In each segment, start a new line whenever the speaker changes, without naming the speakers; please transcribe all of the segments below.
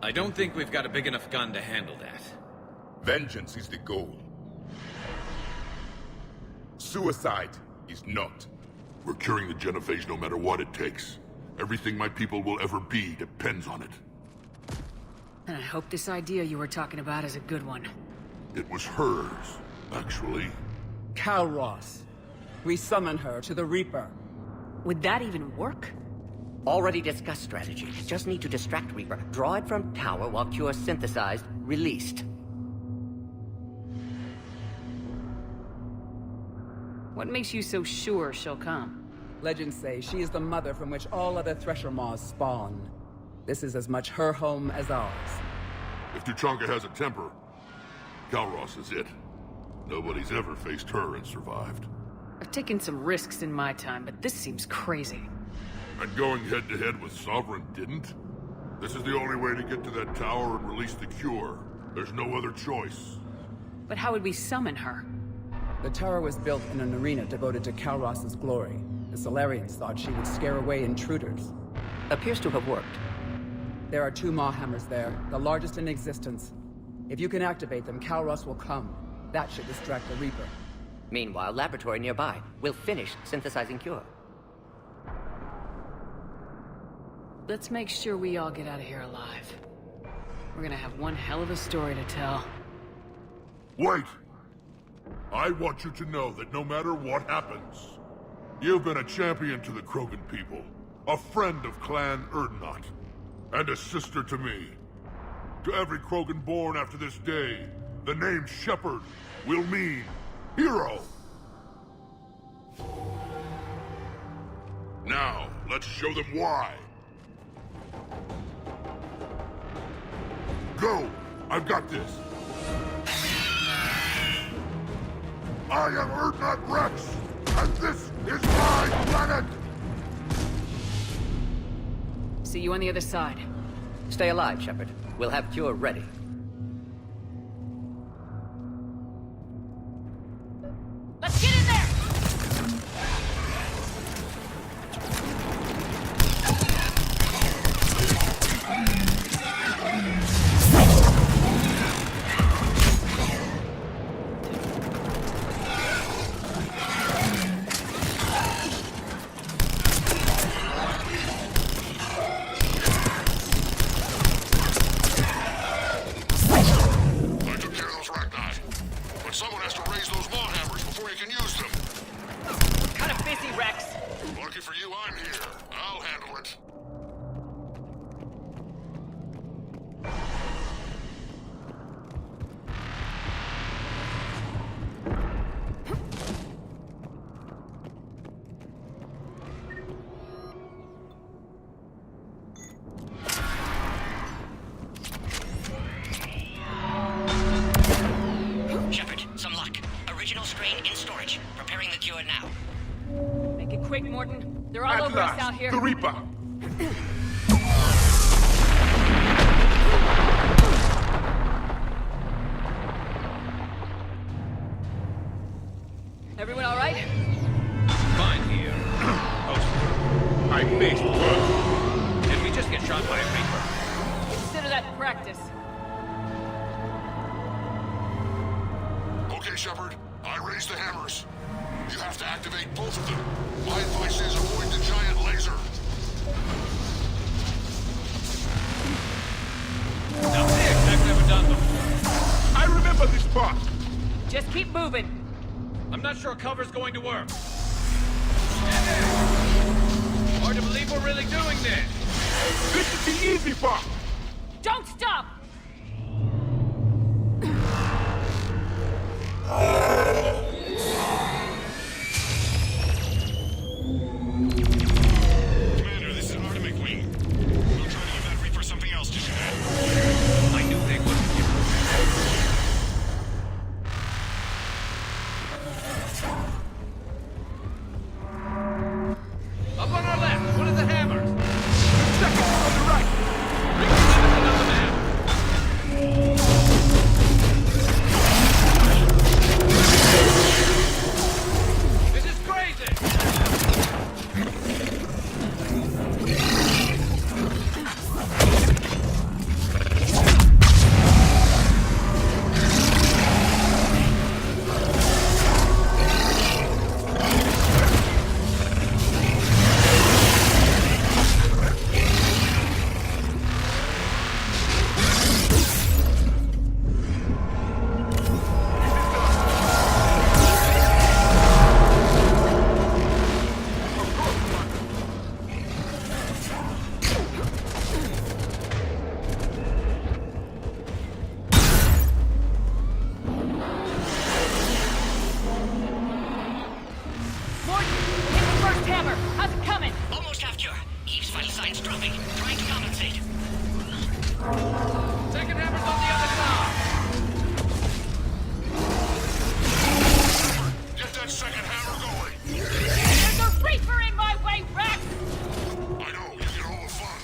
I don't think we've got a big enough gun to handle that.
Vengeance is the goal. Suicide is not.
We're curing the genophage no matter what it takes. Everything my people will ever be depends on it.
And I hope this idea you were talking about is a good one.
It was hers, actually.
Calros. We summon her to the Reaper.
Would that even work?
Already discussed strategy. Just need to distract Reaper. Draw it from tower while Cure synthesized, released.
What makes you so sure she'll come?
Legends say she is the mother from which all other Thresher Maws spawn. This is as much her home as ours.
If Tuchanka has a temper, Calros is it. Nobody's ever faced her and survived.
I've taken some risks in my time, but this seems crazy.
And going head-to-head with Sovereign didn't? This is the only way to get to that tower and release the cure. There's no other choice.
But how would we summon her?
The tower was built in an arena devoted to Calros's glory. The Solarians thought she would scare away intruders.
Appears to have worked.
There are 2 Maw hammers there, the largest in existence. If you can activate them, Calros will come. That should distract the Reaper.
Meanwhile, laboratory nearby. We'll finish synthesizing Cure.
Let's make sure we all get out of here alive. We're gonna have one hell of a story to tell.
Wait! I want you to know that no matter what happens, you've been a champion to the Krogan people, a friend of Clan Erdnot, and a sister to me. To every Krogan born after this day, the name Shepard will mean hero. Now, let's show them why. Go! I've got this! I am Erdnot Rex, and this is my planet!
See you on the other side.
Stay alive, Shepard. We'll have Cure ready.
Let's get in there! They're all over us out here.
The Reaper!
Everyone all right?
Fine here.
I missed one.
Did we just get shot by a Reaper?
Consider that practice.
Okay, Shepard. I raised the hammers. You have to activate both of them. My advice is avoid the giant laser.
Nothing I've never done before.
I remember this part.
Just keep moving.
I'm not sure cover's going to work. Hard to believe we're really doing this.
This is the easy part.
Don't stop!
Commander, this is Artemis Wing. We'll try to give that Reaper something else to shoot at.
I knew they wouldn't give Up on our left, one of the hammers.
Second on the right.
Bring them another man. Second hammer's on the other side.
Get that second hammer going.
There's a reaper in my way, Rex!
I know, you get all the fun.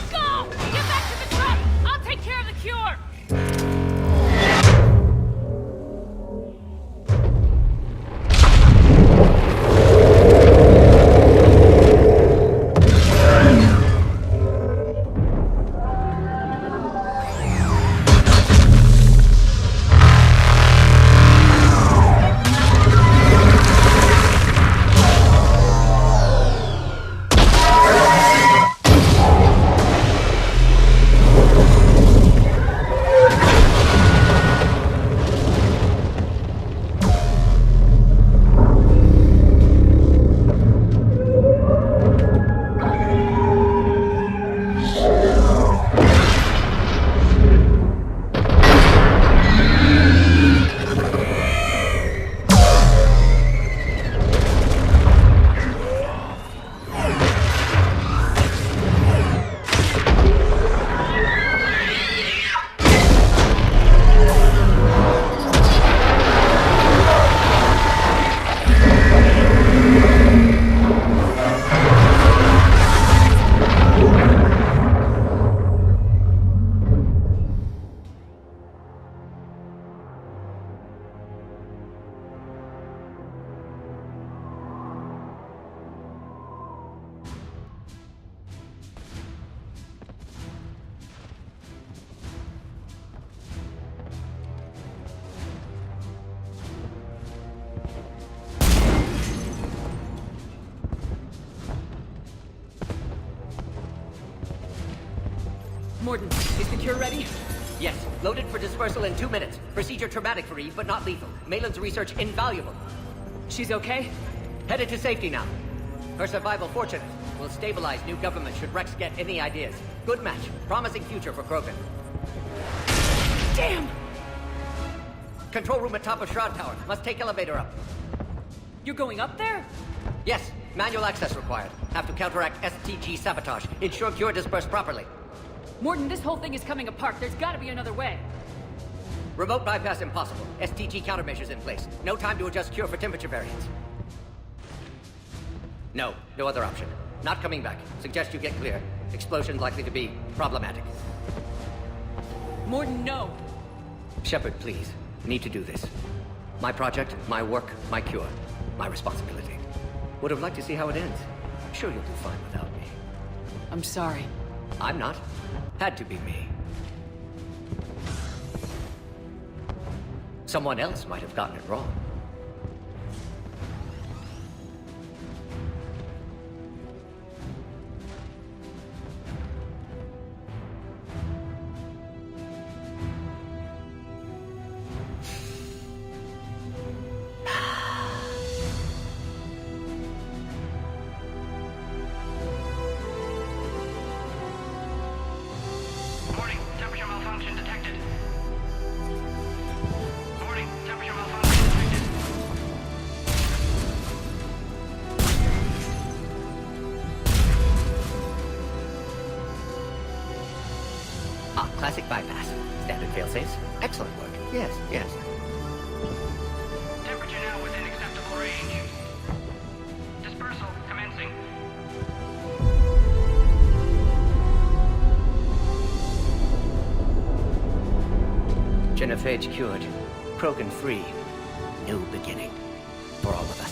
Go! Get back to the truck! I'll take care of the cure!
Morden, is the cure ready?
Yes, loaded for dispersal in 2 minutes. Procedure traumatic for Eve, but not lethal. Malin's research invaluable.
She's okay?
Headed to safety now. Her survival fortunate. Will stabilize new government should Rex get any ideas. Good match. Promising future for Krogan.
Damn!
Control room at top of Shroud Tower. Must take elevator up.
You're going up there?
Yes, manual access required. Have to counteract STG sabotage. Ensure cure dispersed properly.
Morden, this whole thing is coming apart. There's gotta be another way.
Remote bypass impossible. STG countermeasures in place. No time to adjust cure for temperature variance. No other option. Not coming back. Suggest you get clear. Explosion likely to be problematic.
Morden, no.
Shepard, please. Need to do this. My project, my work, my cure. My responsibility. Would have liked to see how it ends. Sure you'll do fine without me.
I'm sorry.
I'm not. Had to be me. Someone else might have gotten it wrong.
Warning, temperature malfunction detected. Warning, temperature malfunction detected.
Ah, classic bypass. Standard failsafes. Excellent work. Yes.
Temperature now within acceptable range. Dispersal commencing.
Genophage cured. Krogan free. New beginning. For all of us.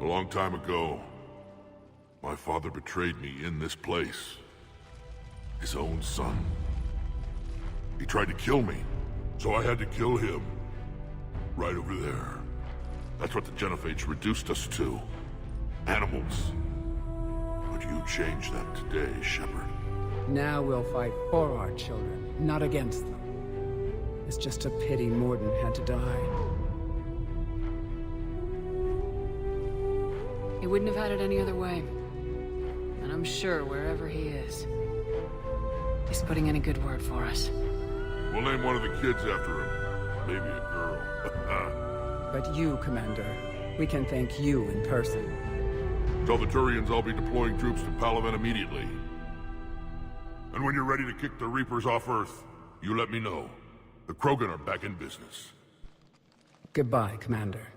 A long time ago, my father betrayed me in this place. His own son. He tried to kill me, so I had to kill him. Right over there. That's what the Genophage reduced us to. Animals. But you changed that today, Shepard.
Now we'll fight for our children, not against them. It's just a pity Morden had to die.
He wouldn't have had it any other way. And I'm sure wherever he is, he's putting in a good word for us.
We'll name one of the kids after him. Maybe a girl.
But you, Commander, we can thank you in person.
Tell the Turians I'll be deploying troops to Palaven immediately. And when you're ready to kick the Reapers off Earth, you let me know. The Krogan are back in business.
Goodbye, Commander.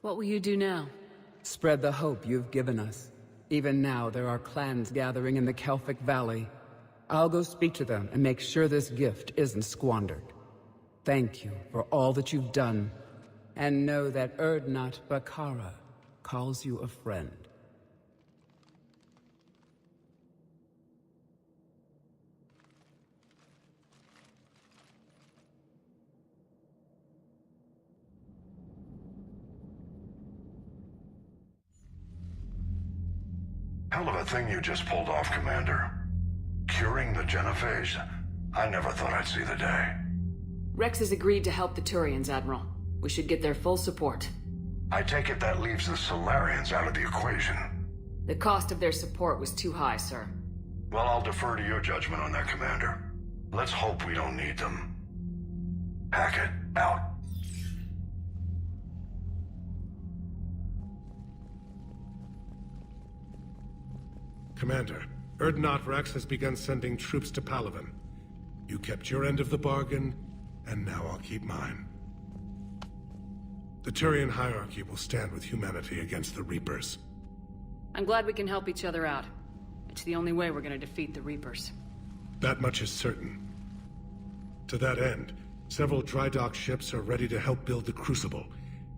What will you do now?
Spread the hope you've given us. Even now, there are clans gathering in the Kelphic Valley. I'll go speak to them and make sure this gift isn't squandered. Thank you for all that you've done. And know that Erdnot Bakara calls you a friend.
Hell of a thing you just pulled off, Commander. Curing the Genophage? I never thought I'd see the day.
Rex has agreed to help the Turians, Admiral. We should get their full support.
I take it that leaves the Solarians out of the equation.
The cost of their support was too high, sir.
Well, I'll defer to your judgment on that, Commander. Let's hope we don't need them. Hackett, out.
Commander, Erdnot Rex has begun sending troops to Palaven. You kept your end of the bargain, and now I'll keep mine. The Turian hierarchy will stand with humanity against the Reapers.
I'm glad we can help each other out. It's the only way we're gonna defeat the Reapers.
That much is certain. To that end, several dry dock ships are ready to help build the Crucible.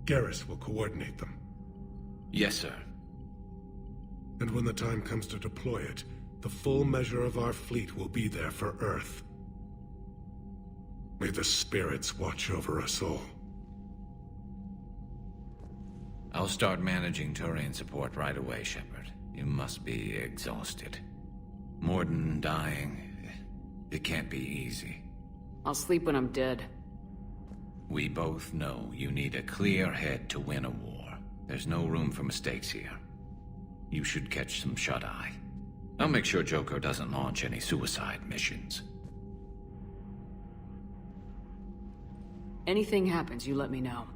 Garrus will coordinate them.
Yes, sir.
And when the time comes to deploy it, the full measure of our fleet will be there for Earth. May the spirits watch over us all.
I'll start managing Turian support right away, Shepard. You must be exhausted. Morden dying, it can't be easy.
I'll sleep when I'm dead.
We both know you need a clear head to win a war. There's no room for mistakes here. You should catch some shut-eye. I'll make sure Joker doesn't launch any suicide missions.
Anything happens, you let me know.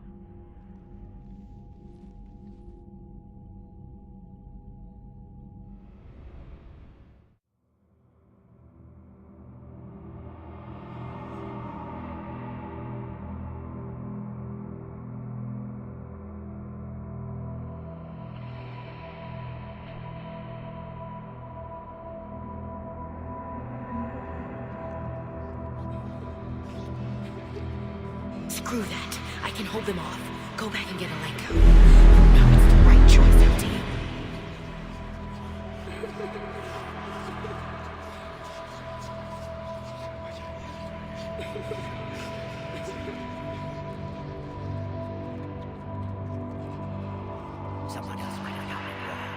Screw that. I can hold them off. Go back and get Alenko. No, it's the right choice, LT.
Someone else might have gotten it wrong.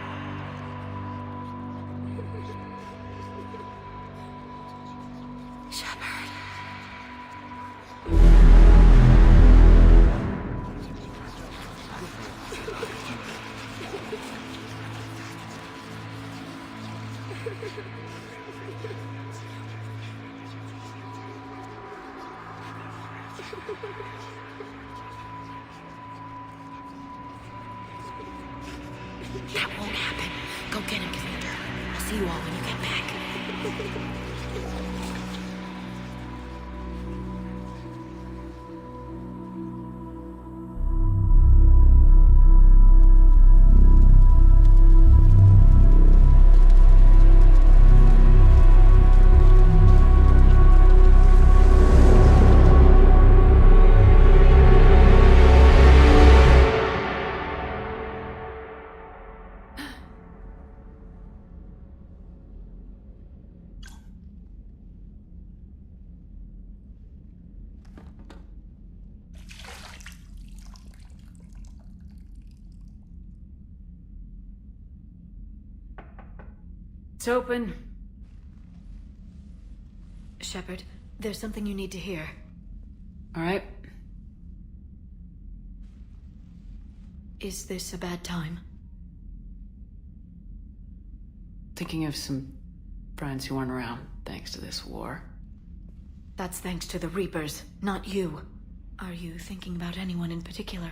Shepard. That won't happen. Go get him, Commander. I'll see you all when you get back.
It's open.
Shepard, there's something you need to hear.
All right.
Is this a bad time?
Thinking of some friends who aren't around thanks to this war.
That's thanks to the Reapers, not you. Are you thinking about anyone in particular?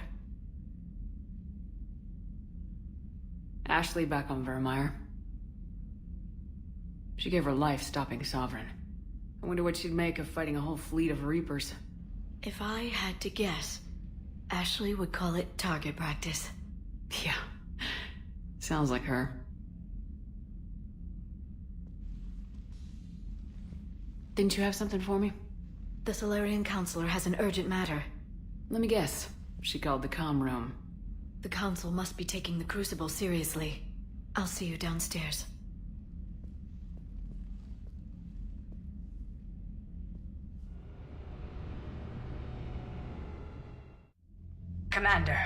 Ashley back on Vermeer. She gave her life stopping Sovereign. I wonder what she'd make of fighting a whole fleet of Reapers.
If I had to guess, Ashley would call it target practice.
Yeah. Sounds like her. Didn't you have something for me?
The Solarian Counselor has an urgent matter.
Let me guess. She called the comm room.
The Council must be taking the Crucible seriously. I'll see you downstairs.
Commander.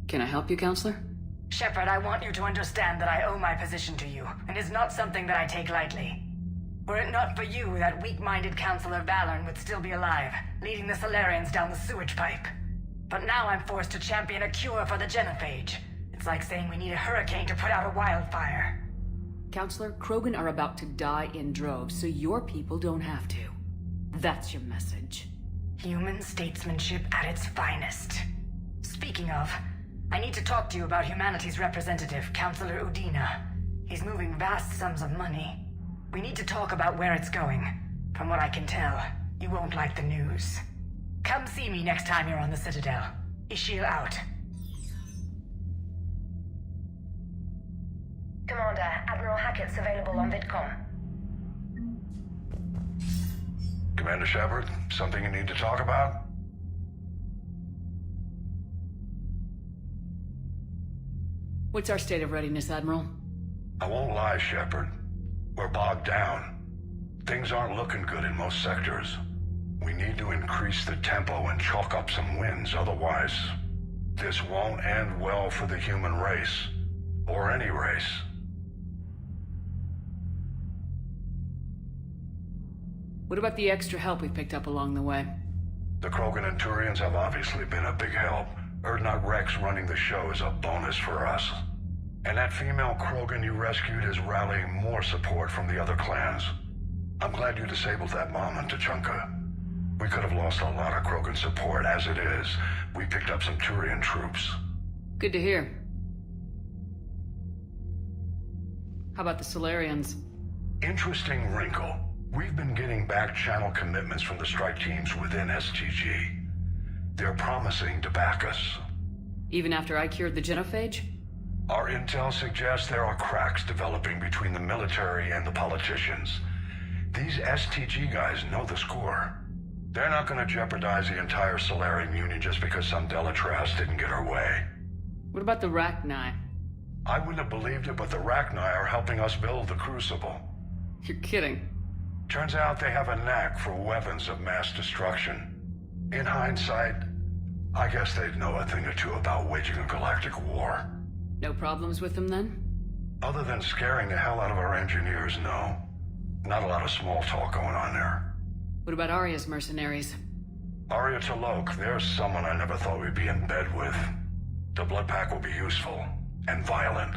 Can I help you, Counselor?
Shepard, I want you to understand that I owe my position to you, and it's not something that I take lightly. Were it not for you, that weak-minded Counselor Valorn would still be alive, leading the Solarians down the sewage pipe. But now I'm forced to champion a cure for the genophage. It's like saying we need a hurricane to put out a wildfire.
Counselor, Krogan are about to die in droves, so your people don't have to. That's your message.
Human statesmanship at its finest. Speaking of, I need to talk to you about humanity's representative, Counselor Udina. He's moving vast sums of money. We need to talk about where it's going. From what I can tell, you won't like the news. Come see me next time you're on the Citadel. Ishil out.
Commander, Admiral Hackett's available on VidCom.
Commander Shepard, something you need to talk about?
What's our state of readiness, Admiral?
I won't lie, Shepard. We're bogged down. Things aren't looking good in most sectors. We need to increase the tempo and chalk up some wins, otherwise this won't end well for the human race. Or any race.
What about the extra help we picked up along the way?
The Krogan and Turians have obviously been a big help. Erdnot Rex running the show is a bonus for us. And that female Krogan you rescued is rallying more support from the other clans. I'm glad you disabled that bomb on Tachanka. We could have lost a lot of Krogan support. As it is, we picked up some Turian troops.
Good to hear. How about the Solarians?
Interesting wrinkle. We've been getting back-channel commitments from the strike teams within STG. They're promising to back us.
Even after I cured the genophage?
Our intel suggests there are cracks developing between the military and the politicians. These STG guys know the score. They're not going to jeopardize the entire Solarian Union just because some Delatras didn't get her way.
What about the Rachni?
I wouldn't have believed it, but the Rachni are helping us build the Crucible.
You're kidding.
Turns out they have a knack for weapons of mass destruction. In hindsight, I guess they'd know a thing or two about waging a galactic war.
No problems with them, then?
Other than scaring the hell out of our engineers, no. Not a lot of small talk going on there.
What about Arya's mercenaries?
Arya T'Lok, there's someone I never thought we'd be in bed with. The Blood Pack will be useful. And violent.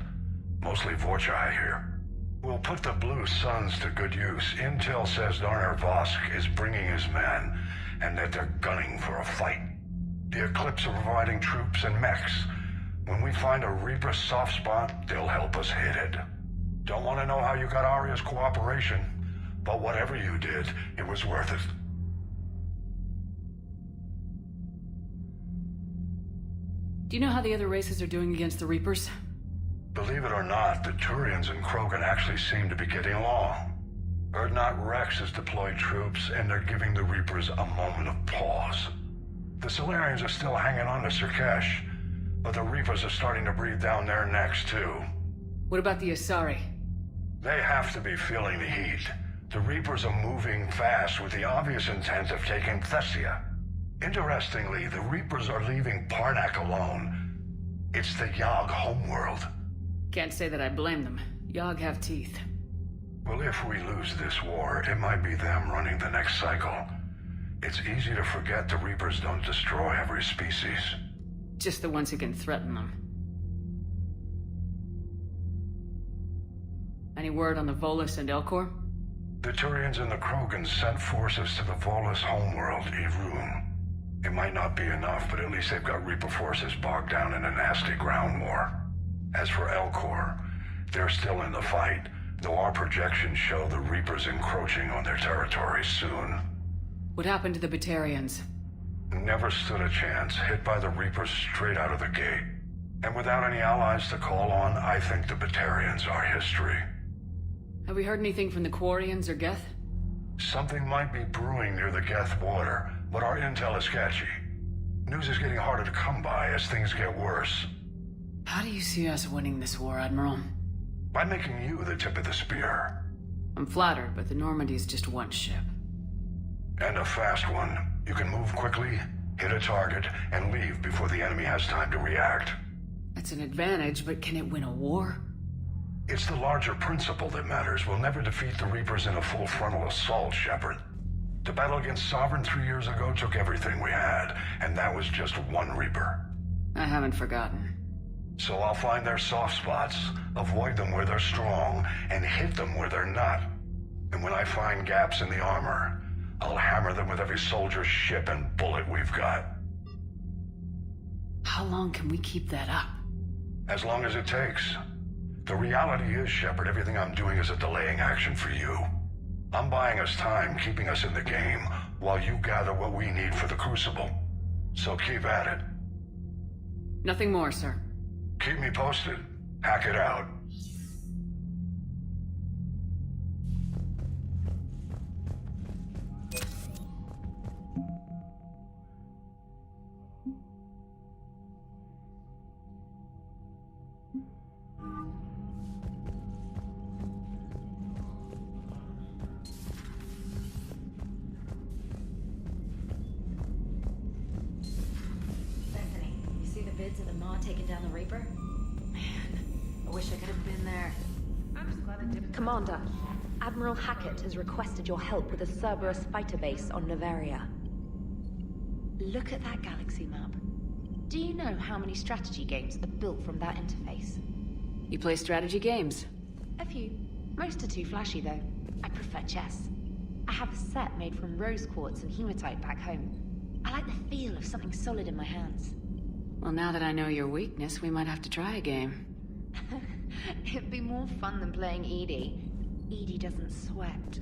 Mostly Vorcha, I hear. We'll put the Blue Suns to good use. Intel says Darner Vosk is bringing his men, and that they're gunning for a fight. The Eclipse are providing troops and mechs. When we find a Reaper soft spot, they'll help us hit it. Don't want to know how you got Arya's cooperation, but whatever you did, it was worth it.
Do you know how the other races are doing against the Reapers?
Believe it or not, the Turians and Krogan actually seem to be getting along. Erdnot Rex has deployed troops, and they're giving the Reapers a moment of pause. The Solarians are still hanging on to Sirkesh, but the Reapers are starting to breathe down their necks, too.
What about the Asari?
They have to be feeling the heat. The Reapers are moving fast with the obvious intent of taking Thessia. Interestingly, the Reapers are leaving Parnak alone. It's the Yogg homeworld.
Can't say that I blame them. Yogg have teeth.
Well, if we lose this war, it might be them running the next cycle. It's easy to forget the Reapers don't destroy every species.
Just the ones who can threaten them. Any word on the Volus and Elcor?
The Turians and the Krogans sent forces to the Volus homeworld, Irun. It might not be enough, but at least they've got Reaper forces bogged down in a nasty ground war. As for Elcor, they're still in the fight, though our projections show the Reapers encroaching on their territory soon.
What happened to the Batarians?
Never stood a chance, hit by the Reapers straight out of the gate. And without any allies to call on, I think the Batarians are history.
Have we heard anything from the Quarians or Geth?
Something might be brewing near the Geth border, but our intel is sketchy. News is getting harder to come by as things get worse.
How do you see us winning this war, Admiral?
By making you the tip of the spear.
I'm flattered, but the Normandy is just one ship.
And a fast one. You can move quickly, hit a target, and leave before the enemy has time to react.
That's an advantage, but can it win a war?
It's the larger principle that matters. We'll never defeat the Reapers in a full frontal assault, Shepard. The battle against Sovereign 3 years ago took everything we had, and that was just one Reaper.
I haven't forgotten.
So I'll find their soft spots, avoid them where they're strong, and hit them where they're not. And when I find gaps in the armor, I'll hammer them with every soldier, ship, and bullet we've got.
How long can we keep that up?
As long as it takes. The reality is, Shepard, everything I'm doing is a delaying action for you. I'm buying us time, keeping us in the game, while you gather what we need for the Crucible. So keep at it.
Nothing more, sir.
Keep me posted. Hack it out.
Of the Maw taking down the Reaper? Man, I wish I could have been there.
I'm just glad it didn't.
Commander, Admiral Hackett has requested your help with a Cerberus fighter base on Novaria. Look at that galaxy map. Do you know how many strategy games are built from that interface?
You play strategy games?
A few. Most are too flashy, though. I prefer chess. I have a set made from rose quartz and hematite back home. I like the feel of something solid in my hands.
Well, now that I know your weakness, we might have to try a game.
It'd be more fun than playing Edie. Edie doesn't sweat.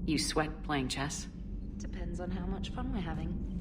You sweat playing chess?
Depends on how much fun we're having.